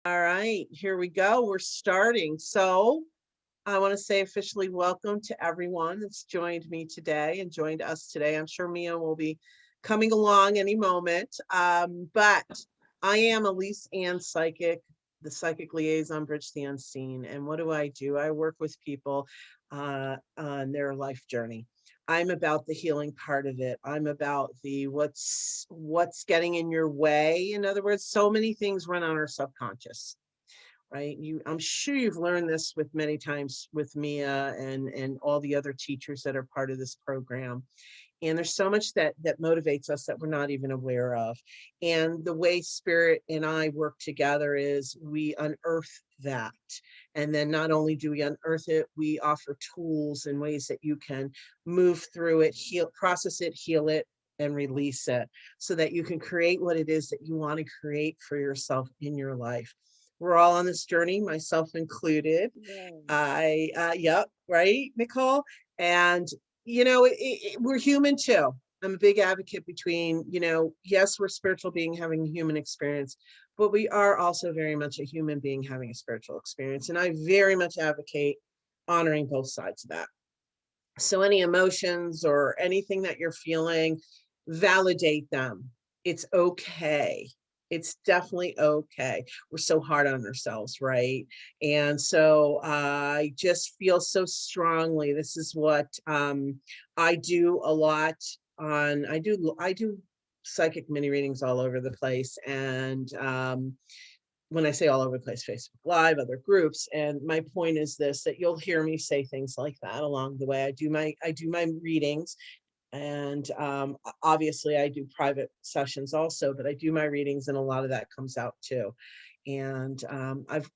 All right, here we go. We're starting. So I want to say officially welcome to everyone that's joined me today and joined us today. I'm sure Mia will be coming along any moment. But I am Elyse Ann Psychic, the Psychic Liaison, Bridge the Unseen. And what do? I work with people on their life journey. I'm about the healing part of it. I'm about the what's getting in your way. In other words, so many things run on our subconscious, right? I'm sure you've learned this with many times with Mia and all the other teachers that are part of this program. And there's so much that motivates us that we're not even aware of. And the way Spirit and I work together is we unearth that. And then not only do we unearth it, we offer tools and ways that you can move through it, process it, heal it, and release it so that you can create what it is that you want to create for yourself in your life. We're all on this journey, myself included. Yep, right, Nicole? And we're human too. I'm a big advocate between, yes, we're spiritual being having a human experience, but we are also very much a human being having a spiritual experience. And I very much advocate honoring both sides of that. So any emotions or anything that you're feeling, validate them. It's okay. It's definitely okay. We're so hard on ourselves, right? And so I just feel so strongly. This is what I do a lot on. I do psychic mini readings all over the place, and when I say all over the place, Facebook Live, other groups. And my point is this, that you'll hear me say things like that along the way. I do my readings. And obviously I do private sessions also, but I do my readings and a lot of that comes out too. And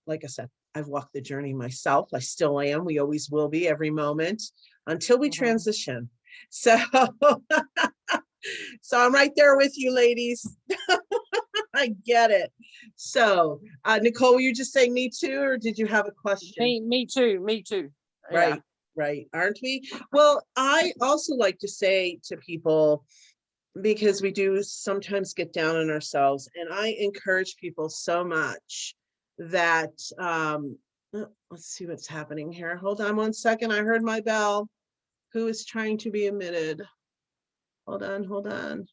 like I said, I've walked the journey myself. I still am. We always will be every moment until we transition. So, so I'm right there with you, ladies. I get it. So, Nicole, were you just saying me too, or did you have a question? Me too. Right, right. Aren't we? Well, I also like to say to people, because we do sometimes get down on ourselves, and I encourage people so much that, let's see what's happening here. Hold on one second. I heard my bell. Who is trying to be admitted? Hold on.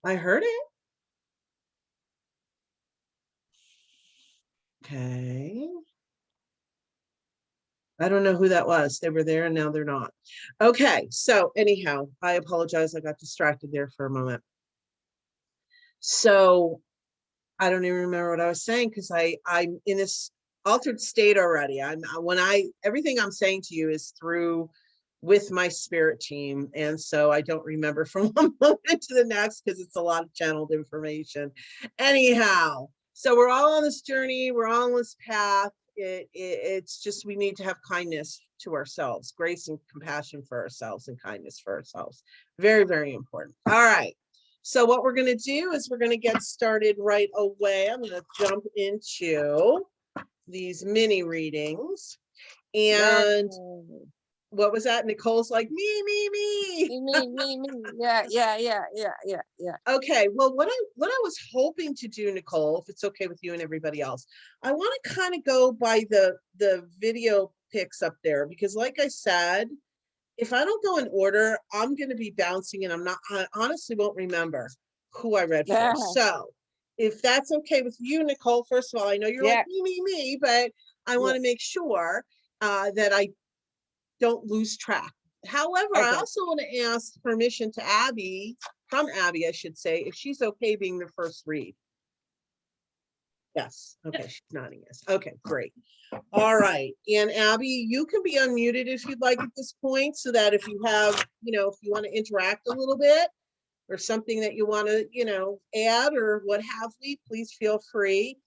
I heard it. Okay. I don't know who that was. They were there and now they're not. Okay, so anyhow, I apologize. I got distracted there for a moment. So I don't even remember what I was saying because I'm in this altered state already. Everything I'm saying to you is through with my spirit team. And so I don't remember from one moment to the next because it's a lot of channeled information. Anyhow, so we're all on this journey, we're all on this path. It's just we need to have kindness to ourselves, grace and compassion for ourselves, and kindness for ourselves. Very, very important. All right. So what we're going to do is we're going to get started right away. I'm going to jump into these mini readings. And what was that? Nicole's like, me. Yeah. Okay, well, what I was hoping to do, Nicole, if it's okay with you and everybody else, I want to kind of go by the video pics up there, because like I said, if I don't go in order, I'm going to be bouncing and I honestly won't remember who I read for. So if that's okay with you, Nicole, first of all, I know you're like me, but I want to make sure that I don't lose track. However, I also want to ask permission to from Abby, I should say, if she's okay being the first read. Yes. Okay. She's nodding yes. Okay, great. All right. And Abby, you can be unmuted if you'd like at this point, so that if you have, if you want to interact a little bit or something that you want to, add or what have we, please feel free.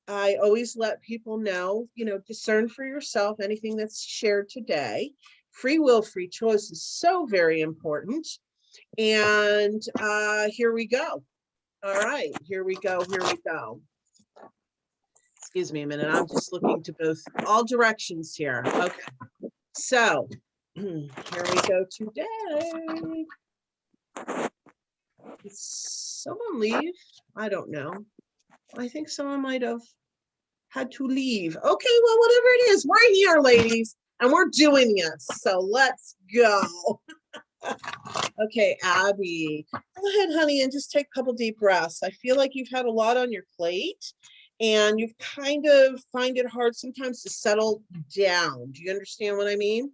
I always let people know, discern for yourself anything that's shared today. Free will, free choice is so very important. And here we go. All right, here we go. Excuse me a minute. I'm just looking to both all directions here. Okay. So here we go today. Did someone leave? I don't know. I think someone might have had to leave. Okay, well, whatever it is, we're here, ladies, and we're doing this. So let's go. Okay, Abby, go ahead, honey, and just take a couple deep breaths. I feel like you've had a lot on your plate and you've kind of find it hard sometimes to settle down. Do you understand what I mean?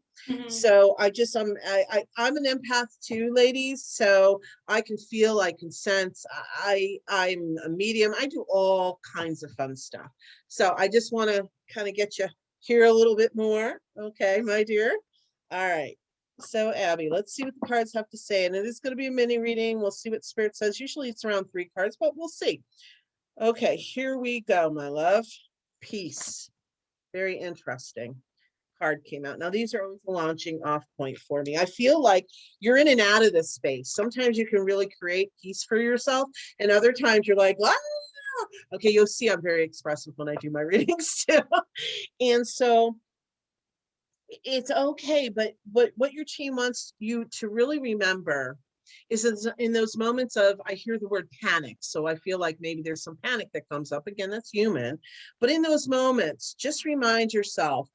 So I'm an empath too, ladies. So I can feel, I can sense, I'm a medium. I do all kinds of fun stuff. So I just want to kind of get you here a little bit more. Okay, my dear. All right. So Abby, let's see what the cards have to say. And it is going to be a mini reading. We'll see what Spirit says. Usually it's around 3 cards, but we'll see. Okay, here we go, my love. Peace. Very interesting card came out. Now, these are always a launching off point for me. I feel like you're in and out of this space. Sometimes you can really create peace for yourself, and other times you're like, ah! Okay, you'll see I'm very expressive when I do my readings too. And so it's okay, but what your team wants you to really remember is in those moments of, I hear the word panic, so I feel like maybe there's some panic that comes up. Again, that's human. But in those moments, just remind yourself,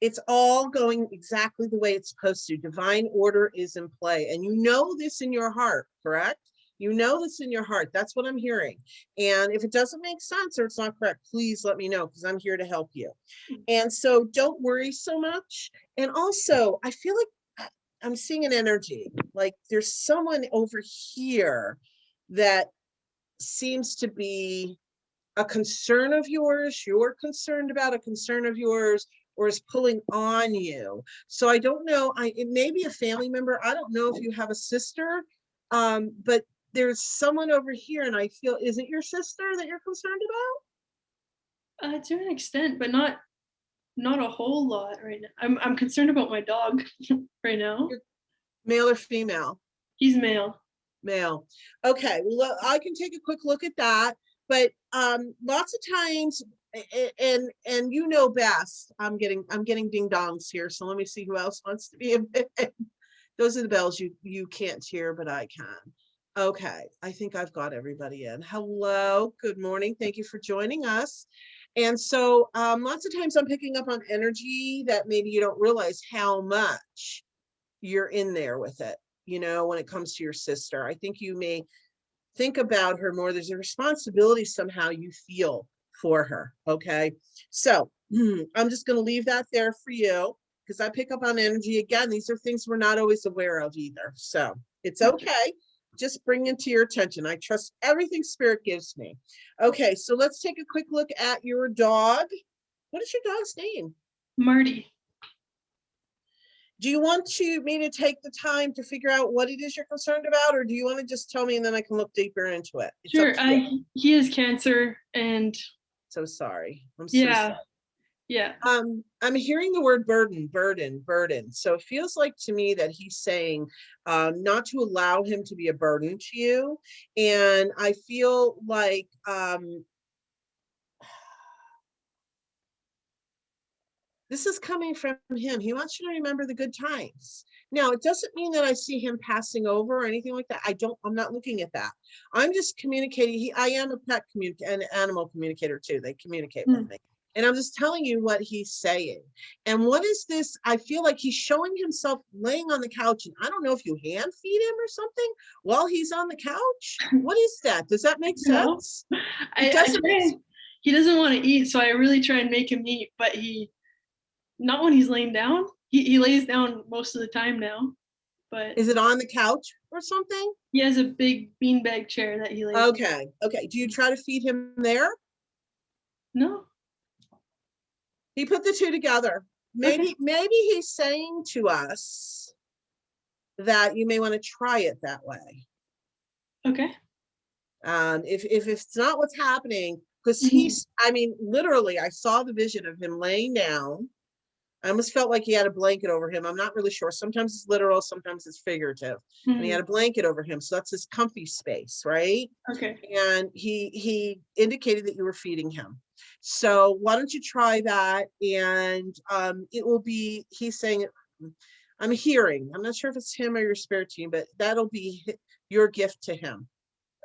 it's all going exactly the way it's supposed to. Divine order is in play. And you know this in your heart, correct? You know this in your heart. That's what I'm hearing. And if it doesn't make sense or it's not correct, please let me know, because I'm here to help you. And so don't worry so much. And also, I feel like I'm seeing an energy, like there's someone over here that seems to be a concern of yours, you're concerned about a concern of yours, or is pulling on you. So I don't know, it may be a family member. I don't know if you have a sister, but there's someone over here, and I feel, is it your sister that you're concerned about? To an extent, but not a whole lot right now. I'm concerned about my dog right now. Male or female? He's male. Male. Okay, well, I can take a quick look at that, but lots of times, and you know best, I'm getting ding dongs here, so let me see who else wants to be a bit. Those are the bells you can't hear, but I can. Okay, I think I've got everybody in. Hello, good morning. Thank you for joining us. And so lots of times I'm picking up on energy that maybe you don't realize how much you're in there with it, you know, when it comes to your sister. I think you may think about her more. There's a responsibility somehow you feel for her. Okay, so I'm just going to leave that there for you, because I pick up on energy. Again, these are things we're not always aware of either, so it's okay. Just bring it to your attention. I trust everything Spirit gives me. Okay, so let's take a quick look at your dog. What is your dog's name? Marty. Do you want me to take the time to figure out what it is you're concerned about, or do you want to just tell me and then I can look deeper into it? It's sure. He has cancer, and so sorry. I'm so yeah. sorry. Yeah. I'm hearing the word burden. So it feels like to me that he's saying not to allow him to be a burden to you. And I feel like this is coming from him. He wants you to remember the good times. Now, it doesn't mean that I see him passing over or anything like that. I'm not looking at that. I'm just communicating. I am a pet and animal communicator too. They communicate with me. And I'm just telling you what he's saying. And what is this? I feel like he's showing himself laying on the couch. And I don't know if you hand feed him or something while he's on the couch. What is that? Does that make sense? No. He doesn't want to eat, so I really try and make him eat, but not when he's laying down. He lays down most of the time now. But is it on the couch or something? He has a big beanbag chair that he lays on. Okay. Do you try to feed him there? No. He put the two together. Maybe he's saying to us that you may want to try it that way. Okay. If it's not what's happening, because he's, I mean, literally, I saw the vision of him laying down. I almost felt like he had a blanket over him. I'm not really sure. Sometimes it's literal, sometimes it's figurative. And he had a blanket over him. So that's his comfy space, right? Okay. And he indicated that you were feeding him. So why don't you try that? And it will be, he's saying, I'm hearing, I'm not sure if it's him or your spirit team, but that'll be your gift to him.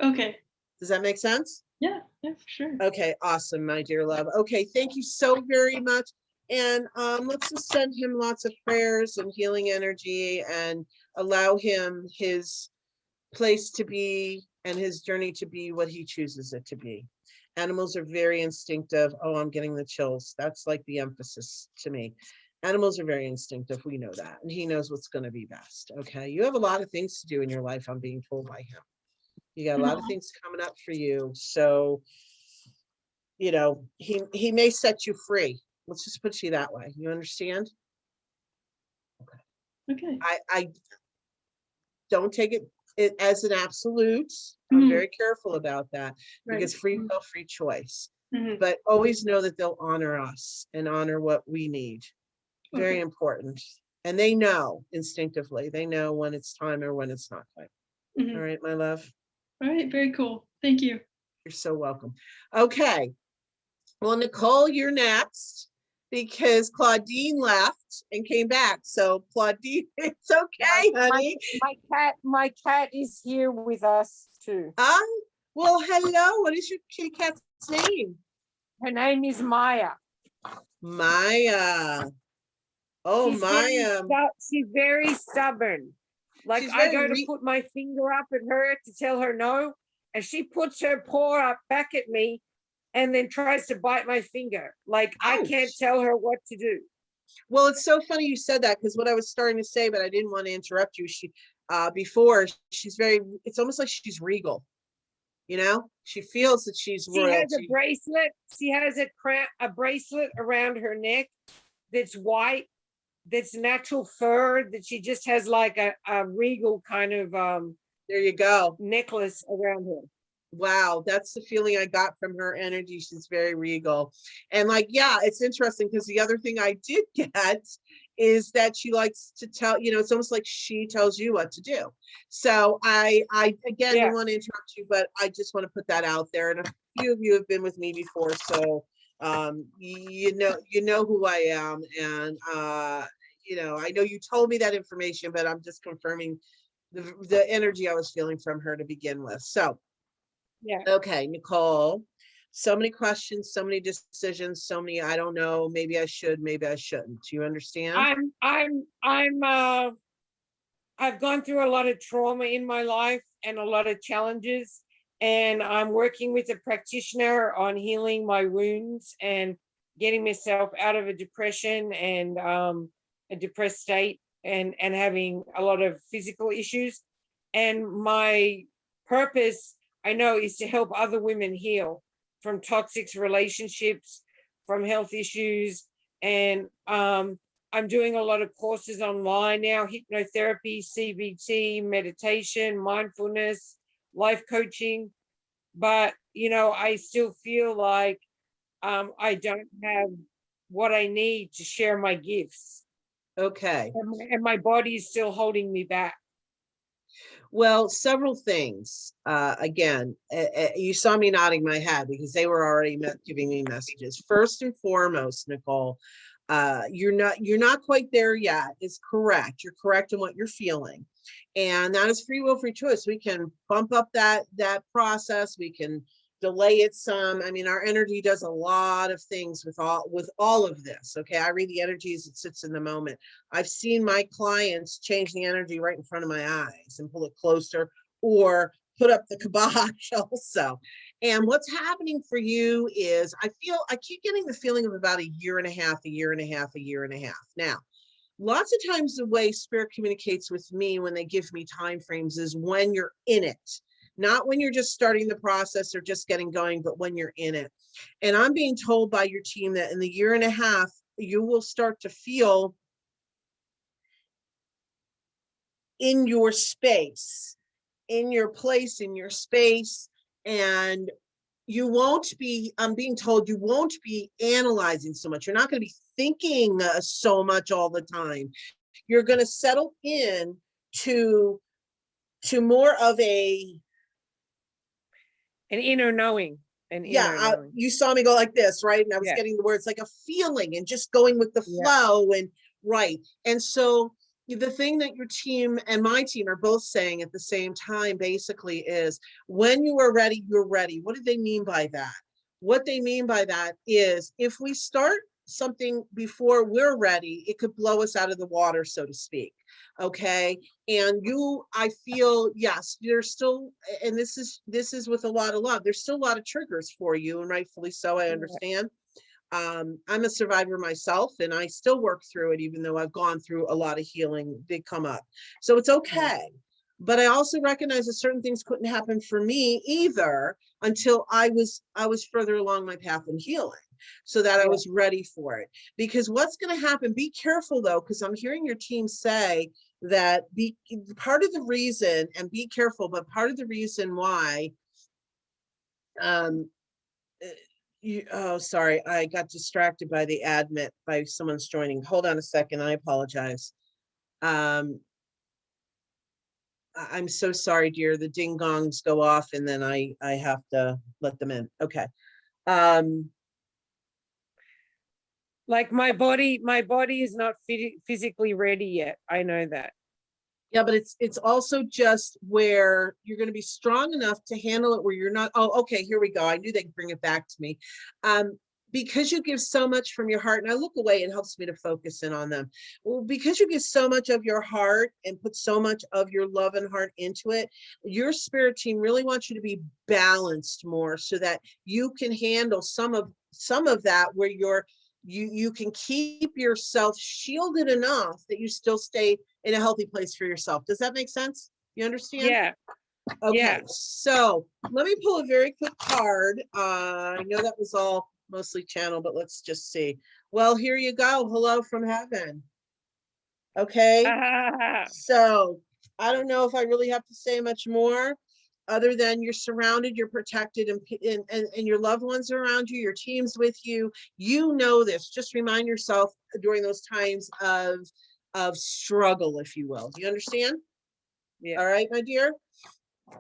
Okay. Does that make sense? Yeah, yeah, for sure. Okay, awesome, my dear love. Okay, thank you so very much. And let's just send him lots of prayers and healing energy and allow him his place to be and his journey to be what he chooses it to be. Animals are very instinctive. Oh, I'm getting the chills. That's like the emphasis to me. Animals are very instinctive. We know that. And he knows what's going to be best. Okay. You have a lot of things to do in your life, I'm being told by him. You got a lot of things coming up for you. So, you know, he may set you free. Let's just put you that way. You understand? Okay. I don't take it as an absolute. I'm very careful about that because free will, free choice. But always know that they'll honor us and honor what we need. Very important. And they know instinctively. They know when it's time or when it's not time. All right, my love. All right, very cool. Thank you. You're so welcome. Okay. Well, Nicole, you're next because Claudine left and came back. So Claudine, it's okay, honey. My cat is here with us too. Well, hello. What is your kitty cat's name? Her name is Maya. Maya. Oh, Maya. She's very stubborn. Like I go to put my finger up at her to tell her no, and she puts her paw up back at me and then tries to bite my finger. Like I can't tell her what to do. Well, it's so funny you said that because what I was starting to say, but I didn't want to interrupt you. Before she's it's almost like she's regal. You know, she feels that she's royalty. She has a bracelet. She has a bracelet around her neck that's white, that's natural fur, that she just has like a regal kind of there you go, necklace around her. Wow, that's the feeling I got from her energy. She's very regal. And like, yeah, it's interesting because the other thing I did get is that she likes to tell, you know, it's almost like she tells you what to do. So I again, don't want to interrupt you, but I just want to put that out there. And a few of you have been with me before, so you know who I am. And you know, I know you told me that information, but I'm just confirming the energy I was feeling from her to begin with. So yeah. Okay, Nicole. So many questions, so many decisions, so many, I don't know, maybe I should, maybe I shouldn't. Do you understand? I've gone through a lot of trauma in my life and a lot of challenges, and I'm working with a practitioner on healing my wounds and getting myself out of a depression and a depressed state and having a lot of physical issues. And my purpose, I know, is to help other women heal from toxic relationships, from health issues. And I'm doing a lot of courses online now, hypnotherapy, CBT, meditation, mindfulness, life coaching. But, you know, I still feel like I don't have what I need to share my gifts. Okay. And my body is still holding me back. Well, several things. Again, you saw me nodding my head because they were already giving me messages. First and foremost, Nicole, you're not quite there yet. It's correct. You're correct in what you're feeling, and that is free will, free choice. We can bump up that process. We can delay it some. I mean, our energy does a lot of things with all of this. Okay, I read the energy as it sits in the moment. I've seen my clients change the energy right in front of my eyes and pull it closer or put up the kibosh also. And what's happening for you is I keep getting the feeling of about a year and a half. Now, lots of times the way spirit communicates with me when they give me time frames is when you're in it. Not when you're just starting the process or just getting going, but when you're in it. And I'm being told by your team that in the year and a half, you will start to feel in your space, in your place, in your space. And you won't be, I'm being told you won't be analyzing so much. You're not going to be thinking so much all the time. You're going to settle in to more of an inner knowing. You saw me go like this, right? And I was getting the words like a feeling and just going with the flow and right. And so, the thing that your team and my team are both saying at the same time basically is, when you are ready, you're ready. What do they mean by that? What they mean by that is, if we start something before we're ready, it could blow us out of the water, so to speak. Okay. And I feel, yes, there's still, and this is with a lot of love, there's still a lot of triggers for you, and rightfully so, I understand. I'm a survivor myself, and I still work through it, even though I've gone through a lot of healing. They come up, so it's okay. But I also recognize that certain things couldn't happen for me either until I was further along my path in healing, so that I was ready for it. Because what's going to happen, be careful though, because I'm hearing your team say that part of the reason, and be careful, but part of the reason why, oh, sorry, I got distracted by the admit, by someone's joining. Hold on a second, I apologize. I'm so sorry, dear. The ding gongs go off and then I have to let them in. Okay. Like my body is not physically ready yet. I know that. Yeah, but it's also just where you're going to be strong enough to handle it, where you're not, oh, okay, here we go. I knew they'd bring it back to me. Because you give so much from your heart, and I look away, it helps me to focus in on them. Well, because you give so much of your heart and put so much of your love and heart into it, your spirit team really wants you to be balanced more, so that you can handle some of that, where you can keep yourself shielded enough that you still stay in a healthy place for yourself. Does that make sense? You understand? Yeah. Okay, Yeah. so let me pull a very quick card. I know that was all mostly channel, but let's just see. Well, here you go. Hello from heaven. Okay, so I don't know if I really have to say much more, other than you're surrounded, you're protected, and your loved ones are around you, your team's with you. You know this. Just remind yourself during those times of struggle, if you will. Do you understand? Yeah. All right, my dear.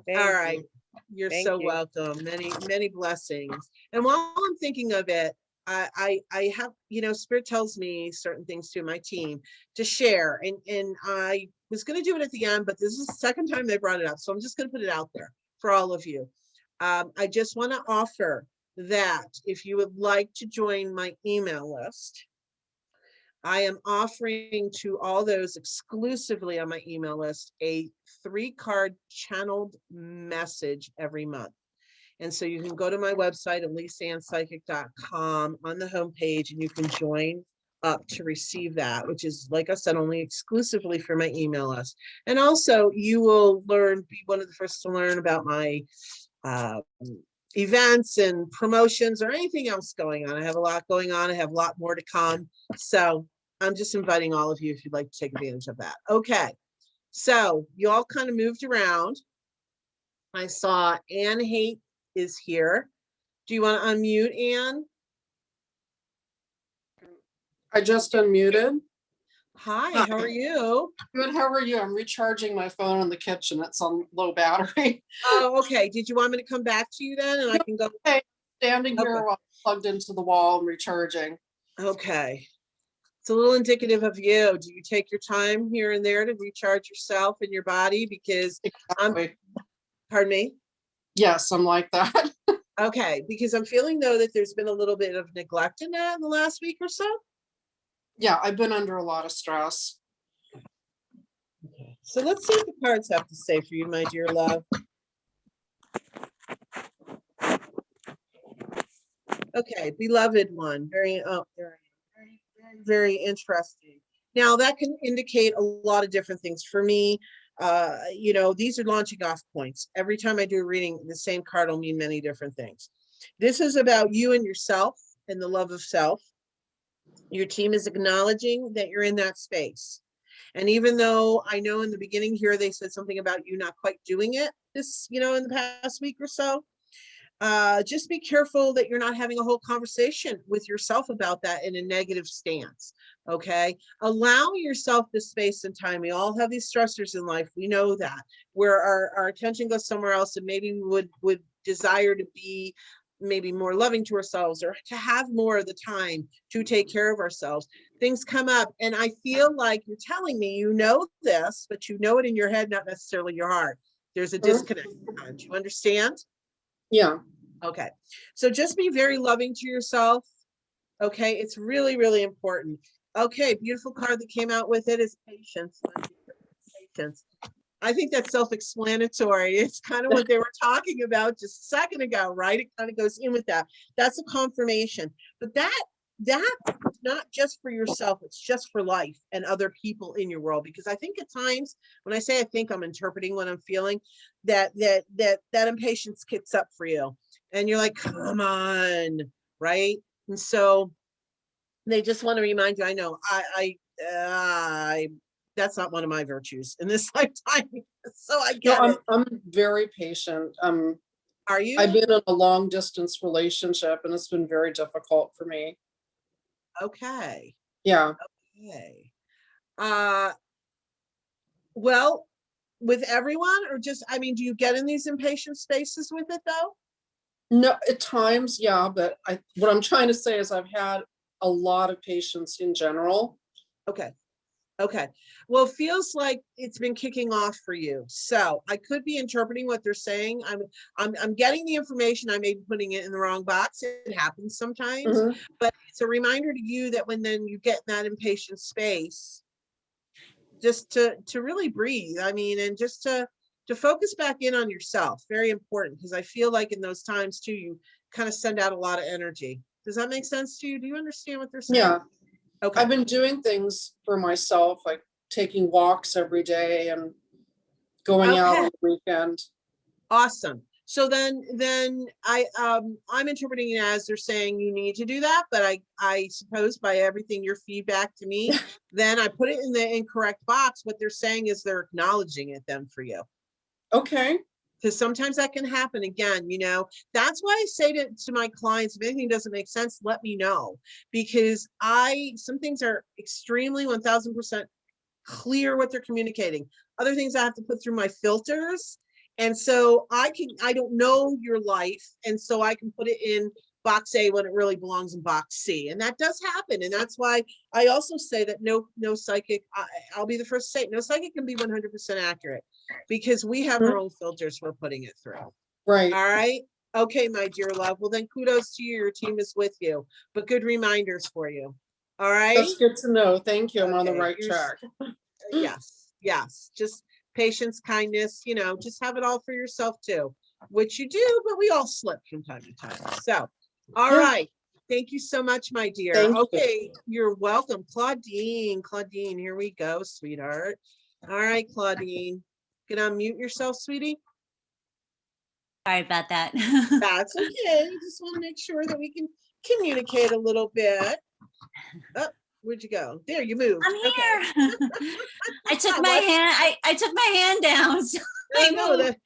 Thank All right. you. You're Thank so you. welcome. Many blessings. And while I'm thinking of it, I have, Spirit tells me certain things to my team to share. And I was going to do it at the end, but this is the second time they brought it up. So I'm just going to put it out there for all of you. I just want to offer that if you would like to join my email list, I am offering to all those exclusively on my email list a 3-card channeled message every month. And so you can go to my website, ElyseAnnPsychic.com, on the homepage, and you can join up to receive that, which is, like I said, only exclusively for my email list. And also you will be one of the first to learn about my events and promotions or anything else going on. I have a lot going on. I have a lot more to come. So I'm just inviting all of you if you'd like to take advantage of that. Okay. So you all kind of moved around. I saw Ann Haight is here. Do you want to unmute, Ann? I just unmuted. Hi, how are you? Good, how are you? I'm recharging my phone in the kitchen. It's on low battery. Oh, okay. Did you want me to come back to you then? And I can go. Okay, standing Okay. here while I'm plugged into the wall and recharging. Okay. It's a little indicative of you. Do you take your time here and there to recharge yourself and your body? Because Exactly. Pardon me? Yes, I'm like that. Okay, because I'm feeling though that there's been a little bit of neglect in that in the last week or so. Yeah, I've been under a lot of stress. Okay. So let's see what the cards have to say for you, my dear love. Okay, beloved one, very interesting. Now that can indicate a lot of different things for me. These are launching off points. Every time I do a reading, the same card will mean many different things. This is about you and yourself and the love of self. Your team is acknowledging that you're in that space. And even though I know in the beginning here, they said something about you not quite doing it this, in the past week or so, just be careful that you're not having a whole conversation with yourself about that in a negative stance. Okay. Allow yourself the space and time. We all have these stressors in life. We know that, where our attention goes somewhere else, and maybe we would desire to be maybe more loving to ourselves, or to have more of the time to take care of ourselves. Things come up, and I feel like you're telling me you know this, but you know it in your head, not necessarily your heart. There's a disconnect. Do you understand? Yeah. Okay. So just be very loving to yourself. Okay. It's really, really important. Okay. Beautiful card that came out with it is patience. Patience. I think that's self-explanatory. It's kind of what they were talking about just a second ago, right? It kind of goes in with that. That's a confirmation. But that's not just for yourself, it's just for life and other people in your world. Because I think at times, when I say I think, I'm interpreting what I'm feeling, that impatience kicks up for you. And you're like, come on, right? And so they just want to remind you, I know, I that's not one of my virtues in this lifetime. So I No, get it. I'm very patient. Are you? I've been in a long distance relationship and it's been very difficult for me. Okay. Yeah. Okay. Well, with everyone, or just, I mean, do you get in these impatient spaces with it though? No, at times, yeah, but what I'm trying to say is I've had a lot of patience in general. Okay. Okay. Well, it feels like it's been kicking off for you. So I could be interpreting what they're saying. I'm getting the information. I may be putting it in the wrong box. It happens sometimes, Mhm. but it's a reminder to you that when then you get in that impatient space, just to really breathe. I mean, and just to focus back in on yourself. Very important, because I feel like in those times too, you kind of send out a lot of energy. Does that make sense to you? Do you understand what they're saying? Yeah. Okay. I've been doing things for myself, like taking walks every day and going out Okay. on the weekend. Awesome. So then I'm interpreting it as they're saying you need to do that, but I suppose by everything your feedback to me, then I put it in the incorrect box. What they're saying is they're acknowledging it then for you. Okay. Because sometimes that can happen again, you know. That's why I say to my clients, if anything doesn't make sense, let me know. Because some things are extremely 1000% clear what they're communicating. Other things I have to put through my filters. And so I don't know your life. And so I can put it in box A when it really belongs in box C. And that does happen. And that's why I also say that no psychic, I'll be the first to say, no psychic can be 100% accurate, because we have our own filters we're putting it through. Right. All right. Okay, my dear love. Well, then kudos to you. Your team is with you, but good reminders for you. All right. That's good to know. Thank you. I'm on the Okay, right track. Yes. Just patience, kindness, you know, just have it all for yourself too, which you do, but we all slip from time to time. So, all Yeah. right. Thank you so much, my dear. Thank you. Okay, you're welcome. Claudine, here we go, sweetheart. All right, Claudine, can unmute yourself, sweetie? Sorry about that. That's okay. Just want to make sure that we can communicate a little bit. Oh, where'd you go? There, you moved. I'm Okay. here. I took my hand. I took my hand down. So I I know moved.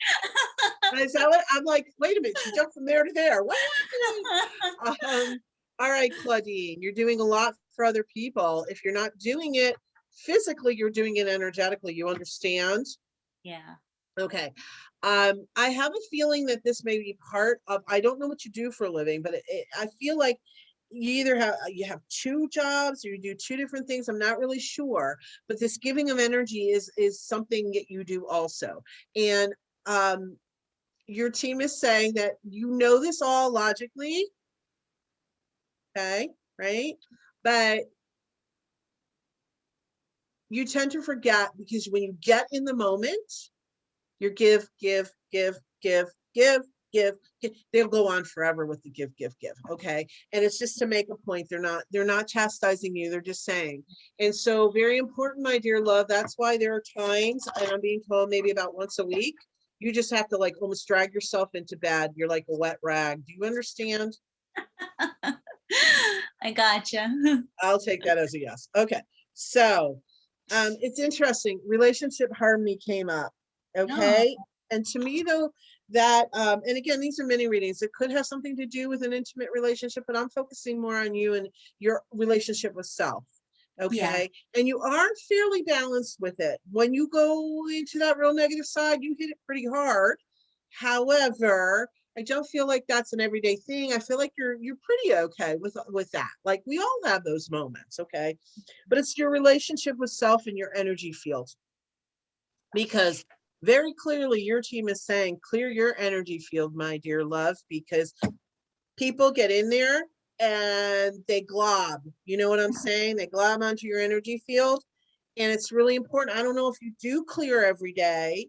that. Is that what I'm like? Wait a minute, she jumped from there to there. What happened? All right, Claudine, you're doing a lot for other people. If you're not doing it physically, you're doing it energetically. You understand? Yeah. Okay. I have a feeling that this may be part of, I don't know what you do for a living, but I feel like you either have two jobs or you do two different things. I'm not really sure, but this giving of energy is something that you do also. And your team is saying that you know this all logically. Okay, right? But you tend to forget, because when you get in the moment, you give. They'll go on forever with the give. Okay. And it's just to make a point. They're not chastising you. They're just saying. And so very important, my dear love. That's why there are times, and I'm being told maybe about once a week, you just have to like almost drag yourself into bed. You're like a wet rag. Do you understand? I gotcha. I'll take that as a yes. Okay. So it's interesting. Relationship harmony came up. Okay. And to me though, that and again, these are mini readings. It could have something to do with an intimate relationship, but I'm focusing more on you and your relationship with self. Okay. Yeah. And you are fairly balanced with it. When you go into that real negative side, you hit it pretty hard. However, I don't feel like that's an everyday thing. I feel like you're pretty okay with that. Like we all have those moments, okay? But it's your relationship with self and your energy field. Because very clearly your team is saying clear your energy field, my dear love, because people get in there and they glob. You know what I'm saying? They glob onto your energy field. And it's really important. I don't know if you do clear every day.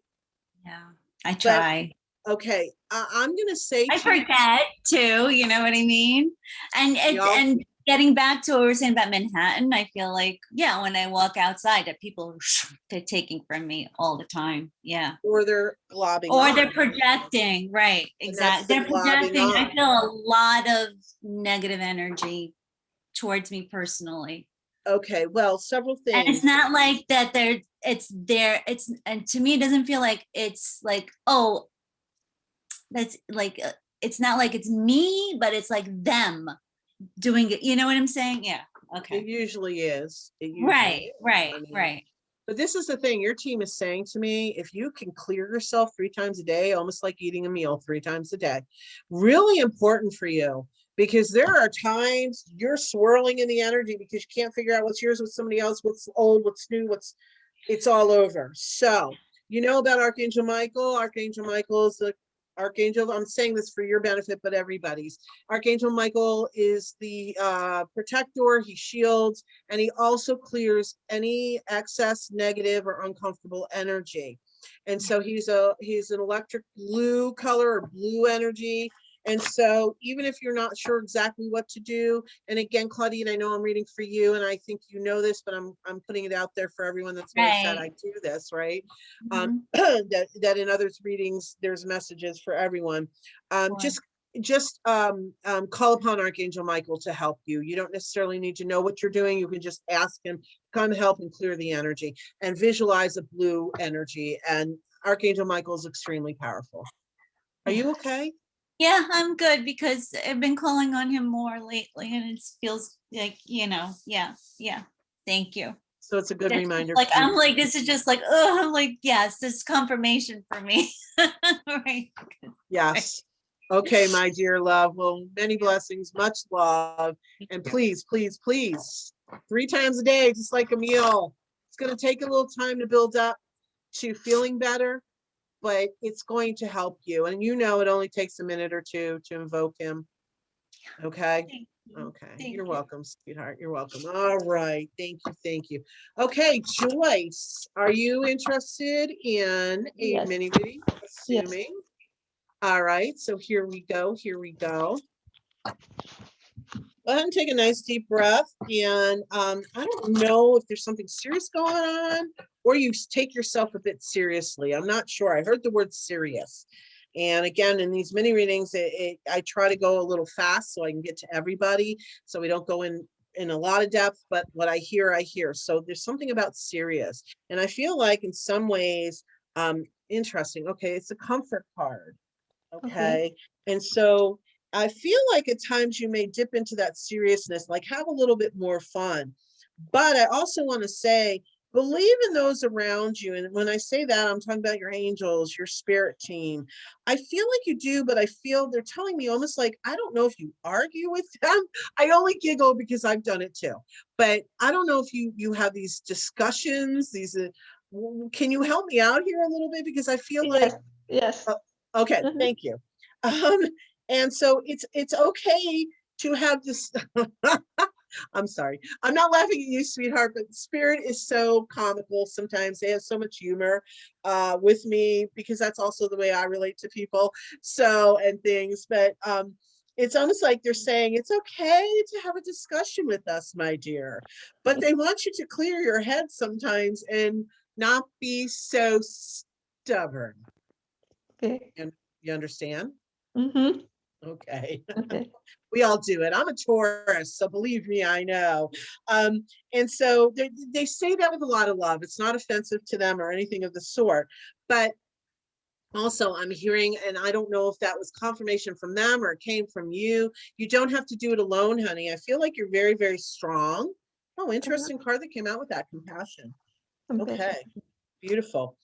Yeah, I But try. okay, I'm gonna say I to you, forget too, you know what I mean? And we all, and getting back to what we were saying about Manhattan, I feel like, yeah, when I walk outside that people they're taking from me all the time. Yeah. or they're globbing Or they're on, projecting, right? and that's Exactly. the They're globbing projecting. I on. feel a lot of negative energy towards me personally. Okay, well, several And things. it's not like that it's and to me it doesn't feel like it's like, oh, that's like it's not like it's me, but it's like them doing it. You know what I'm saying? Yeah. It Okay. usually is. It usually Right, is. right, I mean, right. but this is the thing your team is saying to me, if you can clear yourself 3 times a day, almost like eating a meal 3 times a day, really important for you, because there are times you're swirling in the energy because you can't figure out what's yours, what's somebody else, what's old, what's new, it's all over. So, you know about Archangel Michael. Archangel Michael is the Archangel. I'm saying this for your benefit, but everybody's. Archangel Michael is the protector. He shields, and he also clears any excess negative or uncomfortable energy. And so he's an electric blue color or blue energy. And so even if you're not sure exactly what to do, and again, Claudine, I know I'm reading for you, and I think you know this, but I'm putting it out there for everyone. That's why I said I do this, right? Mhm. That in others readings, there's messages for everyone. Just call upon Archangel Michael to help you. You don't necessarily need to know what you're doing. You can just ask him, come help and clear the energy, and visualize a blue energy. And Archangel Michael is extremely powerful. Are you okay? Yeah, I'm good because I've been calling on him more lately and it feels like, yeah. Thank you. So it's a good That's just reminder. like, for you. I'm like, this is just like, oh, I'm like, yes, this is confirmation for me. Right. Yes. Okay, my dear love. Well, many blessings, much love. And please, please, please, 3 times a day, just like a meal. It's going to take a little time to build up to feeling better, but it's going to help you. And you know, it only takes a minute or 2 to invoke him. Okay. Thank you. Okay. Thank You're you. welcome, sweetheart. You're welcome. All right. Thank you. Thank you. Okay, Joyce, are you interested in a Yes. mini reading? Assuming. All right. So here we go. Here we go. Go ahead and take a nice deep breath. And I don't know if there's something serious going on or you take yourself a bit seriously. I'm not sure. I heard the word serious. And again, in these mini readings, I try to go a little fast so I can get to everybody. So we don't go in a lot of depth, but what I hear, I hear. So there's something about serious. And I feel like in some ways, interesting. Okay, it's a comfort card. Okay. And so I feel like at times you may dip into that seriousness, like have a little bit more fun. But I also want to say, believe in those around you. And when I say that, I'm talking about your angels, your spirit team. I feel like you do, but I feel they're telling me almost like, I don't know if you argue with them. I only giggle because I've done it too. But I don't know if you have these discussions, can you help me out here a little bit? Because I feel like, Yes. okay, thank you. And so it's okay to have this. I'm sorry. I'm not laughing at you, sweetheart, but spirit is so comical sometimes. They have so much humor with me because that's also the way I relate to people. So, and things, but it's almost like they're saying it's okay to have a discussion with us, my dear, but they want you to clear your head sometimes and not be so stubborn. Okay. And you understand? Mm-hmm. Okay. Okay. We all do it. I'm a Taurus, so believe me, I know. And so they say that with a lot of love. It's not offensive to them or anything of the sort. But also I'm hearing, and I don't know if that was confirmation from them or it came from you. You don't have to do it alone, honey. I feel like you're very, very strong. Oh, interesting card that came out with that, compassion. Okay. Beautiful.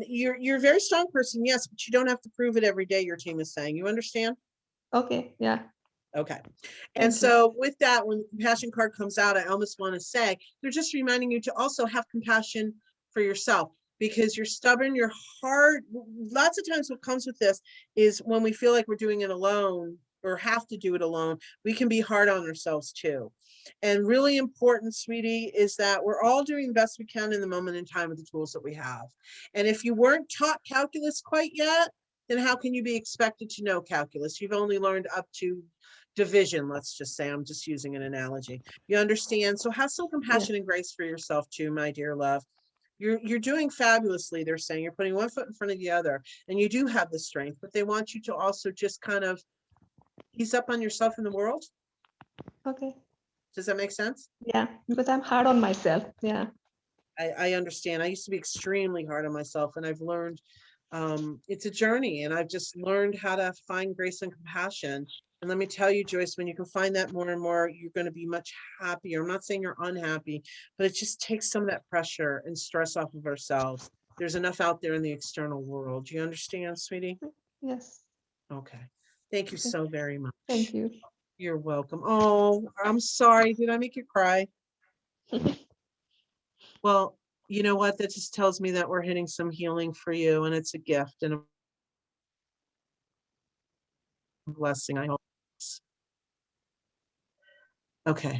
You're a very strong person, yes, but you don't have to prove it every day, your team is saying. You understand? Okay. Yeah. Okay. And Thank you. so with that, when the compassion card comes out, I almost want to say, they're just reminding you to also have compassion for yourself because you're stubborn, you're hard. Lots of times what comes with this is when we feel like we're doing it alone or have to do it alone, we can be hard on ourselves too. And really important, sweetie, is that we're all doing the best we can in the moment in time with the tools that we have. And if you weren't taught calculus quite yet, then how can you be expected to know calculus? You've only learned up to division, let's just say. I'm just using an analogy. You understand? So have some compassion and grace for yourself too, my dear love. You're doing fabulously, they're saying. You're putting one foot in front of the other, and you do have the strength, but they want you to also just kind of ease up on yourself in the world. Okay. Does that make sense? Yeah. Because I'm hard on myself. Yeah. I understand. I used to be extremely hard on myself, and I've learned it's a journey, and I've just learned how to find grace and compassion. And let me tell you, Joyce, when you can find that more and more, you're going to be much happier. I'm not saying you're unhappy, but it just takes some of that pressure and stress off of ourselves. There's enough out there in the external world. Do you understand, sweetie? Yes. Okay. Thank you so very much. Thank you. You're welcome. Oh, I'm sorry. Did I make you cry? Well, you know what? That just tells me that we're hitting some healing for you, and it's a gift and a blessing, I hope. Okay.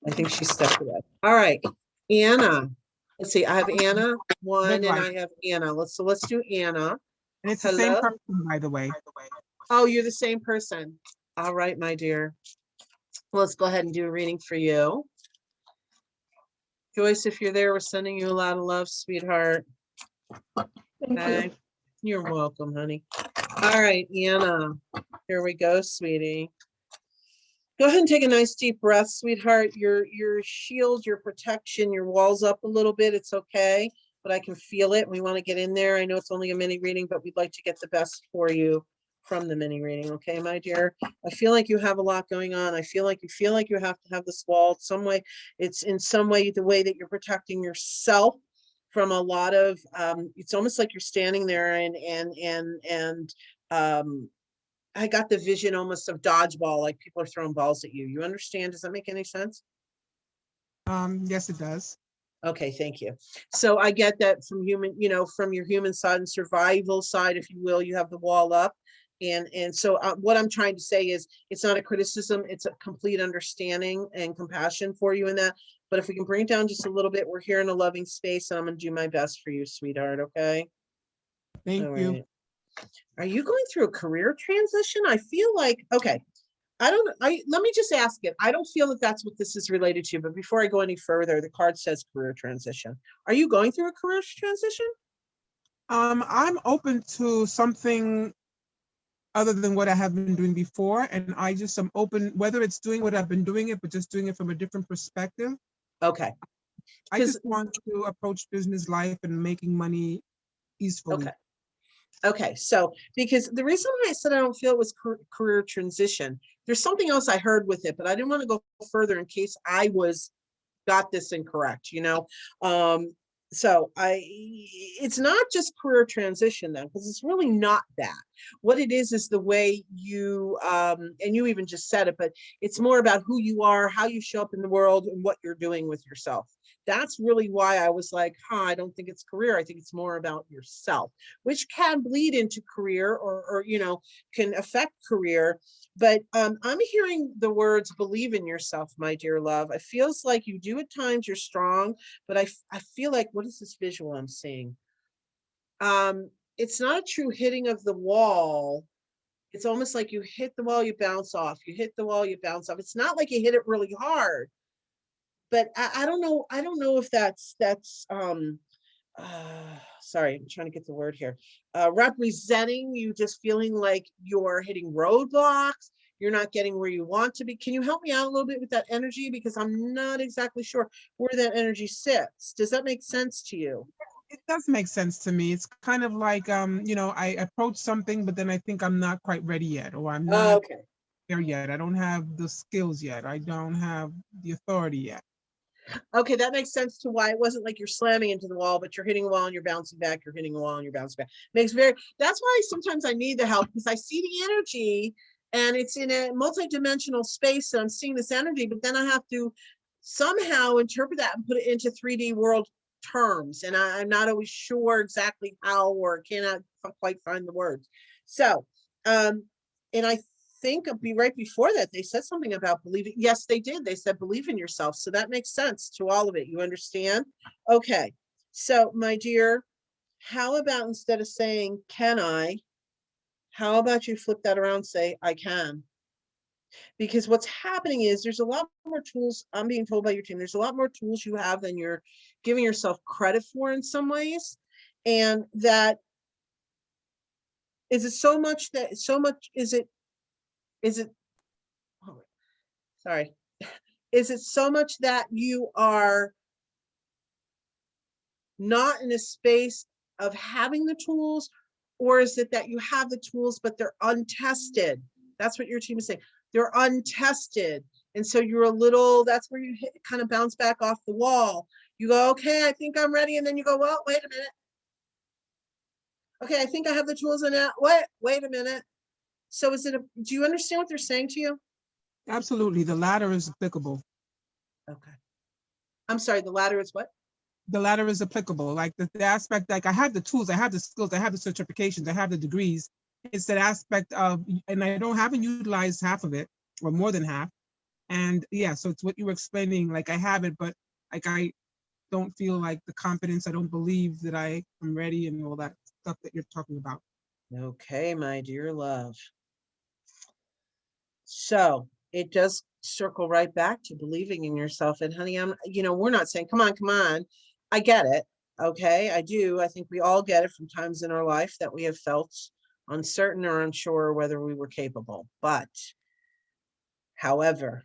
I think she stepped away. All right. Anna. Let's see. I have Anna one and I have Anna. Let's do Anna. And it's the same person, by the way. Oh, you're the same person. All right, my dear. Let's go ahead and do a reading for you. Joyce, if you're there, we're sending you a lot of love, sweetheart. Thank Okay. you. You're welcome, honey. All right, Anna. Here we go, sweetie. Go ahead and take a nice deep breath, sweetheart. Your shield, your protection, your walls up a little bit. It's okay, but I can feel it. We want to get in there. I know it's only a mini reading, but we'd like to get the best for you from the mini reading. Okay, my dear. I feel like you have a lot going on. I feel like you have to have this wall some way. It's in some way the way that you're protecting yourself from a lot of. It's almost like you're standing there and I got the vision almost of dodgeball, like people are throwing balls at you. You understand? Does that make any sense? Yes, it does. Okay, thank you. So I get that from from your human side and survival side, if you will, you have the wall up. And so what I'm trying to say is it's not a criticism, it's a complete understanding and compassion for you in that. But if we can bring it down just a little bit, we're here in a loving space and I'm going to do my best for you, sweetheart. Okay. Thank you. Are you going through a career transition? I feel like, okay, let me just ask it. I don't feel that that's what this is related to, but before I go any further, the card says career transition. Are you going through a career transition? I'm open to something other than what I have been doing before. And I just am open, whether it's doing what I've been doing it, but just doing it from a different perspective. Okay. I just want to approach business life and making money easily. Okay, so because the reason why I said I don't feel it was career transition, there's something else I heard with it, but I didn't want to go further in case I got this incorrect, so it's not just career transition then, because it's really not that. What it is the way you, and you even just said it, but it's more about who you are, how you show up in the world and what you're doing with yourself. That's really why I was like, I don't think it's career. I think it's more about yourself, which can bleed into career or can affect career. But I'm hearing the words, believe in yourself, my dear love. It feels like you do at times, you're strong, but I feel like, what is this visual I'm seeing? It's not a true hitting of the wall. It's almost like you hit the wall, you bounce off. You hit the wall, you bounce off. It's not like you hit it really hard. But I don't know. I don't know if that's sorry, I'm trying to get the word here. Representing you just feeling like you're hitting roadblocks, you're not getting where you want to be. Can you help me out a little bit with that energy? Because I'm not exactly sure where that energy sits. Does that make sense to you? It does make sense to me. It's kind of like, I approach something, but then I think I'm not quite ready yet, or I'm not there yet. I don't have the skills yet. I don't have the authority yet. Okay, that makes sense to why it wasn't like you're slamming into the wall, but you're hitting a wall and you're bouncing back, you're hitting a wall and you're bouncing back. That's why sometimes I need the help, because I see the energy and it's in a multi-dimensional space. So I'm seeing this energy, but then I have to somehow interpret that and put it into 3D world terms. And I'm not always sure exactly how, or cannot quite find the words. So, and I think right before that, they said something about believing. Yes, they did. They said, believe in yourself. So that makes sense to all of it. You understand? Okay. So my dear, how about instead of saying, can I, how about you flip that around, say, I can? Because what's happening is there's a lot more tools. I'm being told by your team, there's a lot more tools you have than you're giving yourself credit for in some ways. And that, is it so much that, is it, oh, sorry. Is it so much that you are not in a space of having the tools, or is it that you have the tools, but they're untested? That's what your team is saying. They're untested. And so you're a little, that's where you kind of bounce back off the wall. You go, okay, I think I'm ready. And then you go, well, wait a minute. Okay, I think I have the tools in that. Wait a minute. So is it, do you understand what they're saying to you? Absolutely. The latter is applicable. Okay. I'm sorry, the latter is what? The latter is applicable. Like the aspect, like I have the tools, I have the skills, I have the certifications, I have the degrees. It's that aspect of, and I haven't utilized half of it, or more than half. And yeah, so it's what you were explaining, like I have it, but like I don't feel like the confidence, I don't believe that I am ready, and all that stuff that you're talking about. Okay, my dear love. So it does circle right back to believing in yourself. And honey, we're not saying, come on. I get it. Okay, I do. I think we all get it from times in our life that we have felt uncertain or unsure whether we were capable. But, however,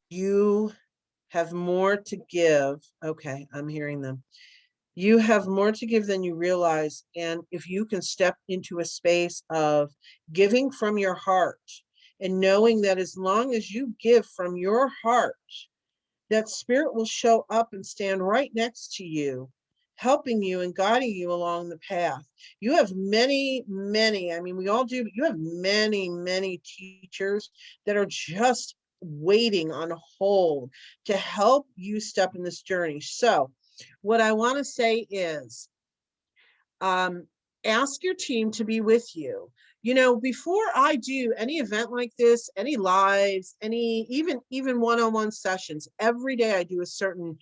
you have more to give. Okay, I'm hearing them. You have more to give than you realize. And if you can step into a space of giving from your heart and knowing that as long as you give from your heart, that spirit will show up and stand right next to you, helping you and guiding you along the path. You have many, I mean, we all do, but you have many teachers that are just waiting on hold to help you step in this journey. So what I want to say is, ask your team to be with you. Before I do any event like this, any lives, any even one-on-one sessions, every day I do a certain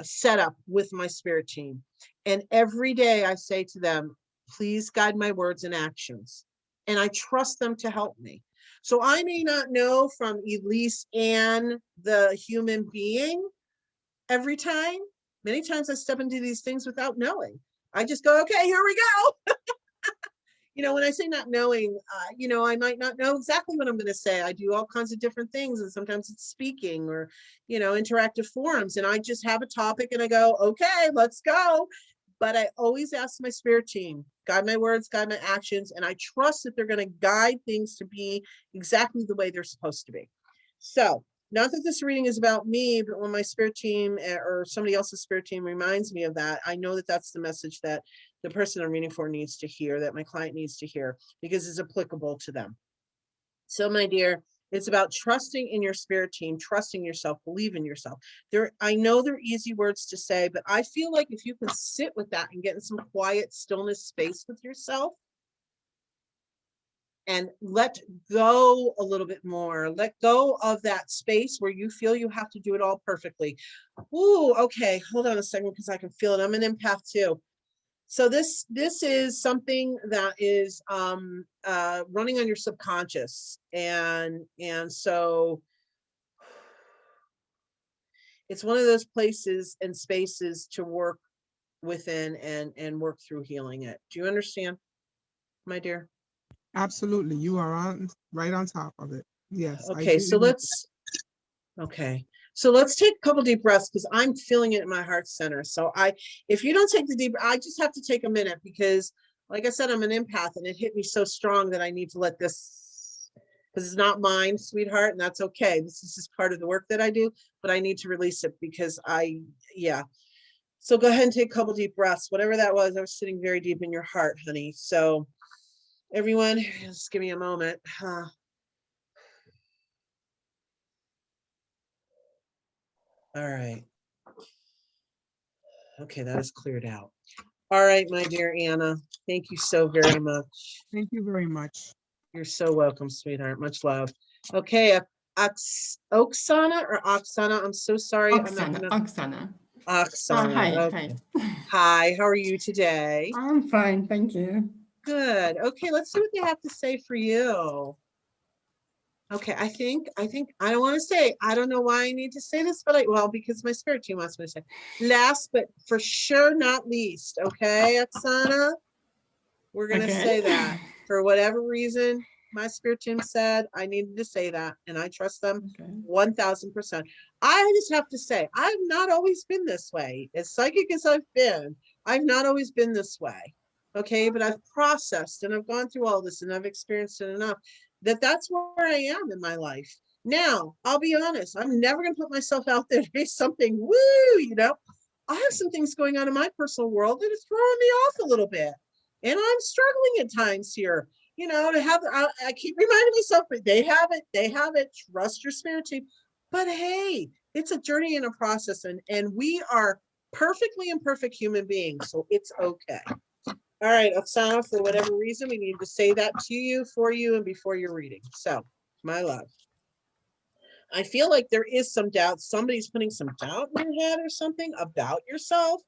setup with my spirit team. And every day I say to them, please guide my words and actions. And I trust them to help me. So I may not know from Elyse Ann, the human being, every time. Many times I step into these things without knowing. I just go, okay, here we go. When I say not knowing, I might not know exactly what I'm going to say. I do all kinds of different things. And sometimes it's speaking or, interactive forums. And I just have a topic and I go, okay, let's go. But I always ask my spirit team, guide my words, guide my actions. And I trust that they're going to guide things to be exactly the way they're supposed to be. So, not that this reading is about me, but when my spirit team or somebody else's spirit team reminds me of that, I know that that's the message that the person I'm reading for needs to hear, that my client needs to hear, because it's applicable to them. So, my dear, it's about trusting in your spirit team, trusting yourself, believe in yourself. I know they're easy words to say, but I feel like if you can sit with that and get in some quiet stillness space with yourself, and let go a little bit more, let go of that space where you feel you have to do it all perfectly. Ooh, okay, hold on a second, because I can feel it. I'm an empath too. So this is something that is running on your subconscious. And so it's one of those places and spaces to work within and work through healing it. Do you understand, my dear? Absolutely. You are right on top of it. Yes. Okay, so let's take a couple deep breaths, because I'm feeling it in my heart center. So if you don't take the deep, I just have to take a minute, because like I said, I'm an empath and it hit me so strong that I need to let this because it's not mine, sweetheart, and that's okay. This is just part of the work that I do, but I need to release it because yeah. So go ahead and take a couple deep breaths. Whatever that was, I was sitting very deep in your heart, honey. So everyone, just give me a moment. All right. Okay, that is cleared out. All right, my dear Anna, thank you so very much. Thank you very much. You're so welcome, sweetheart. Much love. Okay, Oksana or Oksana, I'm so sorry. Oksana, Oksana. Oksana. Hi, Okay. hi. Hi, how are you today? I'm fine, thank you. Good. Okay, let's see what they have to say for you. Okay, I think I don't want to say, I don't know why I need to say this, but well, because my spirit team wants me to say. Last, but for sure not least, okay, Oksana? We're gonna say that for whatever reason, my spirit team said I needed to say that, and I trust them 1000%. I just have to say, I've not always been this way. As psychic as I've been, I've not always been this way. Okay, but I've processed and I've gone through all this and I've experienced it enough that that's where I am in my life. Now, I'll be honest, I'm never gonna put myself out there to be something woo, you know. I have some things going on in my personal world that is throwing me off a little bit. And I'm struggling at times here, you know, to have, I keep reminding myself, but they have it, trust your spirit team. But hey, it's a journey and a process, and we are perfectly imperfect human beings, so it's okay. All right, Oksana, for whatever reason, we need to say that to you, for you, and before your reading. So, my love. I feel like there is some doubt. Somebody's putting some doubt in your head or something about yourself.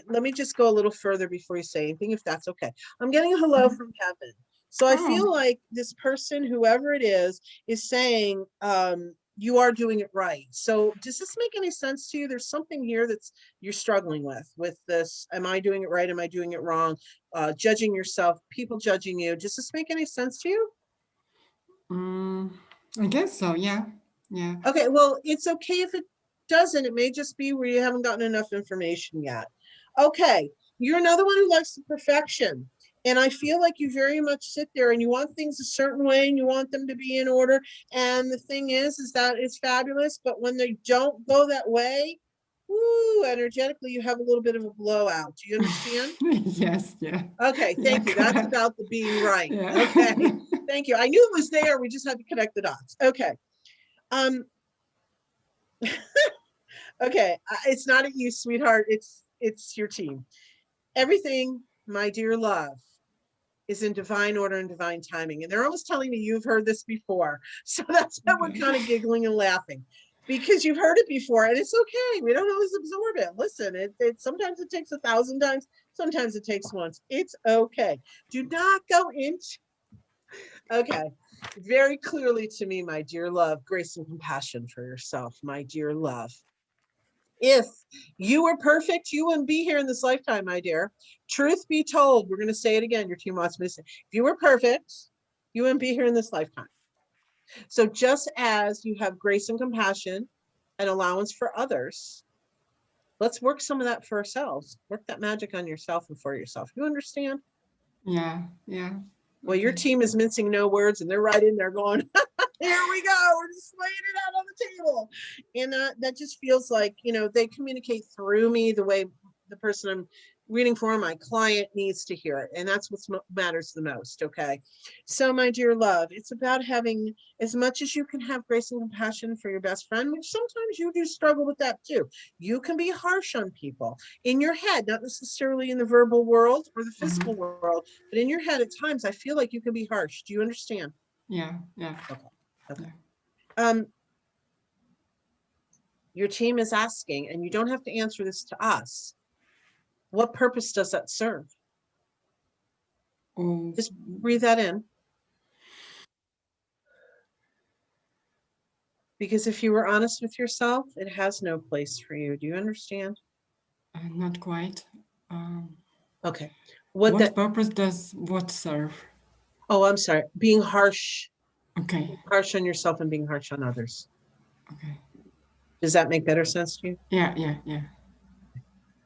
Let me just go a little further before you say anything, if that's okay. I'm getting a hello from heaven. So I feel like this person, whoever it is saying, you are doing it right. So does this make any sense to you? There's something here that's you're struggling with this. Am I doing it right? Am I doing it wrong? Judging yourself, people judging you. Does this make any sense to you? I guess so, yeah. Yeah. Okay, well, it's okay if it doesn't. It may just be where you haven't gotten enough information yet. Okay, you're another one who likes the perfection. And I feel like you very much sit there and you want things a certain way and you want them to be in order. And the thing is that it's fabulous, but when they don't go that way, woo, energetically, you have a little bit of a blowout. Do you understand? Yes, yeah. Okay, thank you. That's about the being right. Yeah. Okay, thank you. I knew it was there. We just had to connect the dots. Okay. Okay, it's not at you, sweetheart. It's your team. Everything, my dear love, is in divine order and divine timing. And they're almost telling me you've heard this before. So that's why we're kind of giggling and laughing, because you've heard it before, and it's okay. We don't always absorb it. Listen, it sometimes it takes 1,000 times, sometimes it takes once. It's okay. Do not go into. Okay. Very clearly to me, my dear love, grace and compassion for yourself, my dear love. If you were perfect, you wouldn't be here in this lifetime, my dear. Truth be told, we're going to say it again. Your team wants me to say, if you were perfect, you wouldn't be here in this lifetime. So just as you have grace and compassion and allowance for others, let's work some of that for ourselves. Work that magic on yourself and for yourself. You understand? Yeah, yeah. Well, your team is mincing no words, and they're right in there going, here we go. We're just laying it out on the table. And that just feels like, you know, they communicate through me the way the person I'm reading for, my client, needs to hear it. And that's what matters the most. Okay. So, my dear love, it's about having as much as you can have grace and compassion for your best friend, which sometimes you do struggle with that too. You can be harsh on people in your head, not necessarily in the verbal world or the physical world, but in your head at times, I feel like you can be harsh. Do you understand? Yeah, yeah. Okay. Your team is asking, and you don't have to answer this to us, what purpose does that serve? Just breathe that in. Because if you were honest with yourself, it has no place for you. Do you understand? Not quite. Okay. What purpose does what serve? Oh, I'm sorry. Being harsh. Okay. Being harsh on yourself and being harsh on others. Okay. Does that make better sense to you? Yeah, yeah, yeah.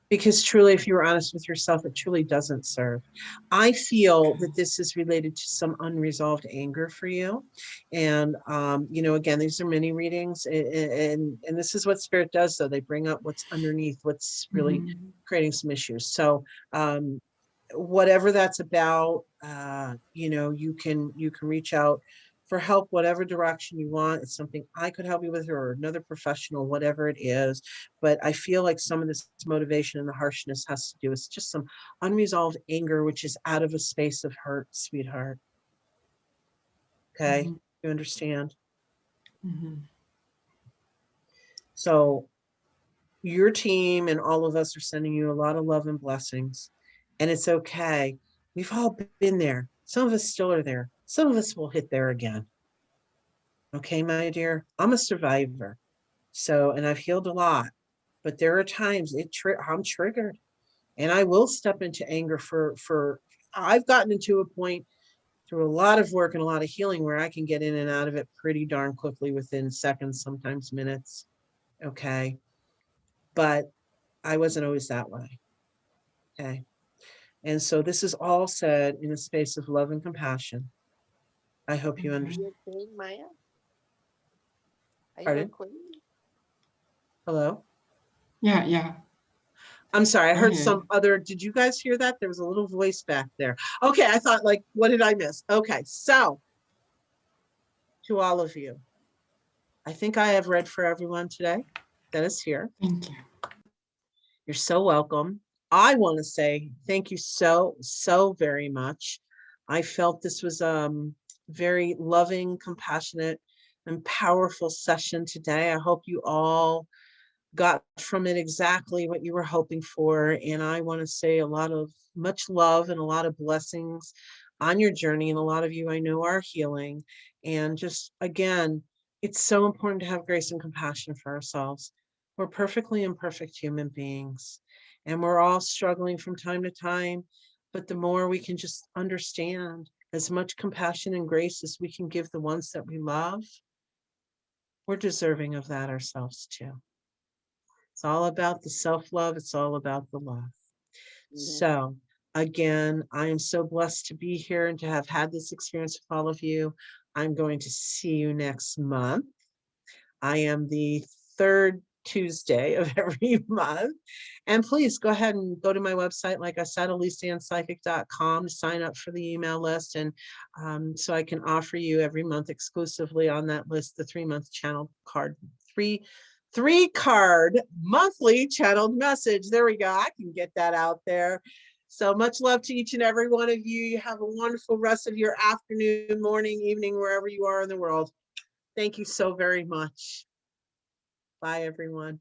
Because truly, if you're honest with yourself, it truly doesn't serve. I feel that this is related to some unresolved anger for you. And, you know, again, these are mini readings, and this is what spirit does, though. They bring up what's underneath, what's really Mhm. creating some issues. So, whatever that's about, you know, you can reach out for help, whatever direction you want. It's something I could help you with, or another professional, whatever it is. But I feel like some of this motivation and the harshness has to do with just some unresolved anger, which is out of a space of hurt, sweetheart. Okay, Mhm. you understand? Mhm. So your team and all of us are sending you a lot of love and blessings, and it's okay. We've all been there. Some of us still are there. Some of us will hit there again. Okay, my dear, I'm a survivor. So, and I've healed a lot, but there are times I'm triggered, and I will step into anger I've gotten into a point through a lot of work and a lot of healing where I can get in and out of it pretty darn quickly within seconds, sometimes minutes. Okay. But I wasn't always that way. Okay. And so this is all said in a space of love and compassion. I hope you Okay. understand. You okay, Maya? Are you Pardon? okay? Hello? Yeah, yeah. I'm sorry, I I heard hear some you. other, did you guys hear that? There was a little voice back there. Okay, I thought like, what did I miss? Okay, so to all of you, I think I have read for everyone today that is here. Thank you. You're so welcome. I want to say thank you so very much. I felt this was very loving, compassionate, and powerful session today. I hope you all got from it exactly what you were hoping for. And I want to say a lot of much love and a lot of blessings on your journey. And a lot of you I know are healing. And just again, it's so important to have grace and compassion for ourselves. We're perfectly imperfect human beings, and we're all struggling from time to time. But the more we can just understand, as much compassion and grace as we can give the ones that we love, we're deserving of that ourselves too. It's all about the self-love. It's all about the love. So again, I am so blessed to be here and to have had this experience with all of you. I'm going to see you next month. I am the third Tuesday of every month. And please go ahead and go to my website, like I said, ElyseAnnPsychic.com, to sign up for the email list. And so I can offer you every month exclusively on that list, the 3-month channel card, three card monthly channeled message. There we go. I can get that out there. So much love to each and every one of you. You have a wonderful rest of your afternoon, morning, evening, wherever you are in the world. Thank you so very much. Bye, everyone.